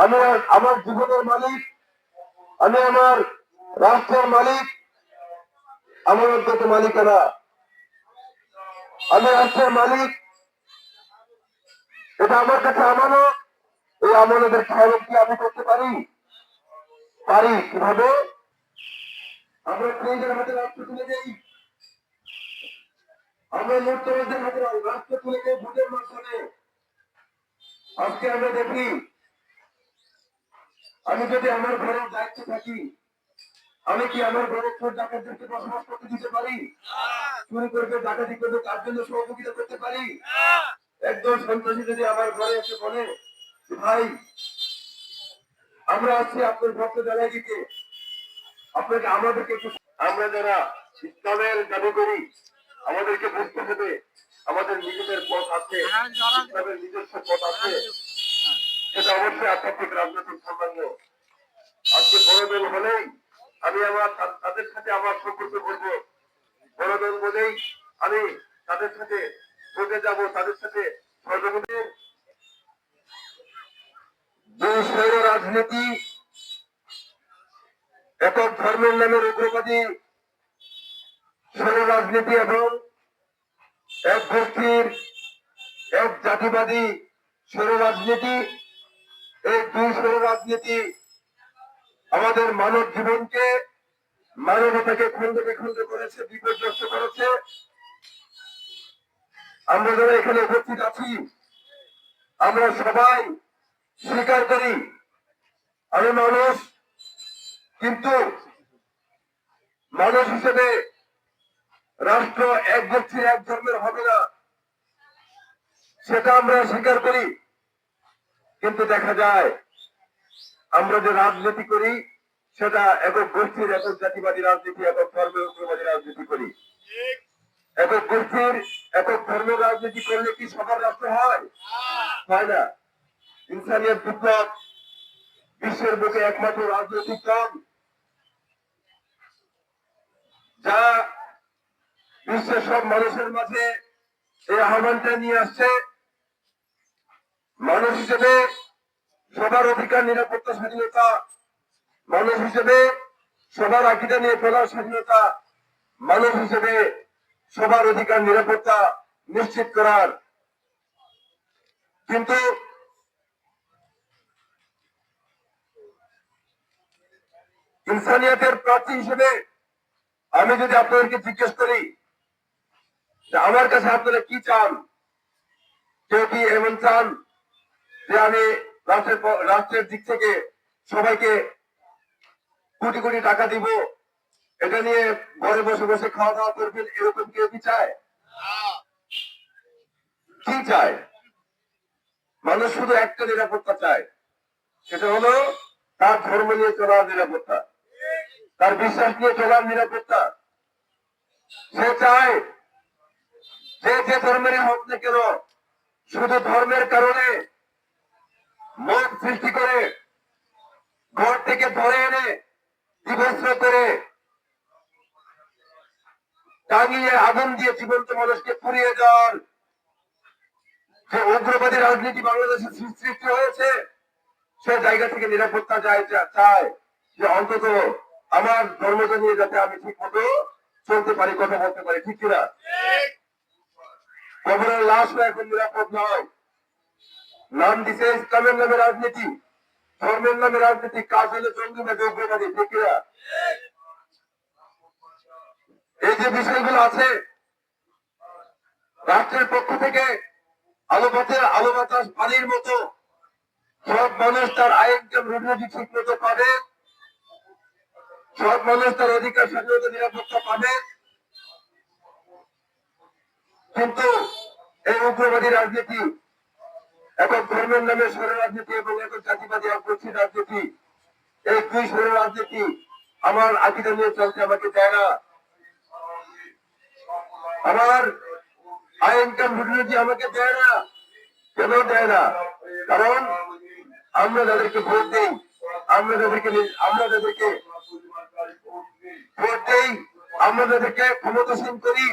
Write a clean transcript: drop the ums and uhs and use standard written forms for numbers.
আমি আমার জীবনের মালিক, আমি আমার রাষ্ট্রের মালিক, আমার অন্তত মালিকানা, আমি রাষ্ট্রের মালিক, এটা আমার কাছে আমানত। এই আমানতের খেয়ালত কি আমি করতে পারি? কিভাবে? আমরা নিজের হাতে রাষ্ট্র তুলে দেই, আমরা লুটতরাজদের হাতে রাষ্ট্র তুলে দেই ভোটের মাধ্যমে। আজকে আমরা দেখি, আমি যদি আমার ঘরের দায়িত্বে থাকি, আমি কি আমার ঘরের চোর ডাকাতদেরকে বসবাস করতে দিতে পারি? চুরি করবে, ডাকাতি করবে, তার জন্য সহযোগিতা করতে পারি? একজন সন্ত্রাসী যদি আমার ঘরে এসে বলে, ভাই আমরা আছি আপনার ভক্ত জ্বালাই দিতে, আপনাকে আমাদেরকে একটু, আমরা যারা ইসলামের দাবি করি আমাদেরকে বুঝতে হবে আমাদের নিজেদের পথ আছে, ইসলামের নিজস্ব পথ আছে। সেটা অবশ্যই আধ্যাত্মিক রাজনৈতিক সম্বন্ধ। আজকে বড় দল হলেই আমি আমার তাদের সাথে আমার সম্পর্ক করবো, বড় দল বলেই আমি তাদের সাথে ভোটে যাব, তাদের সাথে সহযোগিতা। দুঃসহ রাজনীতি, একক ধর্মের নামের উগ্রবাদী সৌর রাজনীতি এবং এক গোষ্ঠীর এক জাতিবাদী সৌর রাজনীতি, এই দুই সৌর রাজনীতি আমাদের মানব জীবনকে, মানবতাকে খন্ড বিখণ্ড করেছে, বিপর্যস্ত করেছে। আমরা যারা এখানে উপস্থিত আছি, আমরা সবাই স্বীকার করি আমি মানুষ, কিন্তু মানুষ হিসেবে রাষ্ট্র এক গোষ্ঠীর এক ধর্মের হবে না, সেটা আমরা স্বীকার করি। কিন্তু দেখা যায় আমরা যে রাজনীতি করি সেটা একক গোষ্ঠীর, একক জাতিবাদী রাজনীতি, একক ধর্মের উগ্রবাদী রাজনীতি করি। একক গোষ্ঠীর, একক ধর্মের রাজনীতি করলে কি সবার রাষ্ট্র হয়? হয় না। ইনসানিয়ত বিপ্লব বিশ্বের বুকে একমাত্র রাজনৈতিক দল যা বিশ্বের সব মানুষের মাঝে এই আহ্বানটা নিয়ে আসছে, মানুষ হিসেবে সবার অধিকার, নিরাপত্তা, স্বাধীনতা, মানুষ হিসেবে সবার আকীদা নিয়ে চলার স্বাধীনতা, মানুষ হিসেবে সবার অধিকার, নিরাপত্তা নিশ্চিত করার। কিন্তু ইনসানিয়তের প্রার্থী হিসেবে আমি যদি আপনাদেরকে জিজ্ঞেস করি যে আমার কাছে আপনারা কি চান, কেউ কি এমন চান যে আমি রাষ্ট্রের দিক থেকে সবাইকে কোটি কোটি টাকা দিব, এটা নিয়ে ঘরে বসে বসে খাওয়া দাওয়া করবেন, এরকম কেউ কি চায়? কি চায়? মানুষ শুধু একটা নিরাপত্তা চায়, সেটা হলো তার ধর্ম নিয়ে চলার নিরাপত্তা, তার বিশ্বাস নিয়ে চলার নিরাপত্তা। সে চায় যে ধর্মেরই হোক না কেন, শুধু ধর্মের কারণে মত সৃষ্টি করে ঘর থেকে ধরে এনে বিভস্ত করে টাঙিয়ে আগুন দিয়ে জীবন্ত মানুষকে পুড়িয়ে দেওয়ার যে উগ্রবাদী রাজনীতি বাংলাদেশে সৃষ্টি হয়েছে, সে জায়গা থেকে নিরাপত্তা চায় যে অন্তত আমার ধর্মকে নিয়ে যাতে আমি ঠিক মতো চলতে পারি, কথা বলতে পারি, ঠিক কিনা? কবরের লাশও এখন নিরাপদ নয়। নাম দিছে ইসলামের নামে রাজনীতি, ধর্মের নামে রাজনীতি, কাজ হলে জঙ্গিবাদী, উগ্রবাদী, ঠিক কিনা? এই যে বিষয়গুলো আছে, রাষ্ট্রের পক্ষ থেকে আলো বাতাস পানির মতো সব মানুষ তার আইন রুটি ঠিক মতো পাবে, সব মানুষ তার অধিকার, স্বাধীনতা, নিরাপত্তা পাবে। কিন্তু এই উগ্রবাদী রাজনীতি, একক ধর্মের নামে সৌর রাজনীতি এবং একক জাতিবাদী অগ্রসী রাজনীতি, এই দুই সৌর রাজনীতি আমার আকীদা নিয়ে চলতে আমাকে দেয় না, আমার আইন রুটি আমাকে দেয় না। কেন দেয় না? কারণ আমরা যাদেরকে ভোট দিই, আমরা তাদেরকে ভোট দেই, আমরা তাদেরকে ক্ষমতাসীন করি।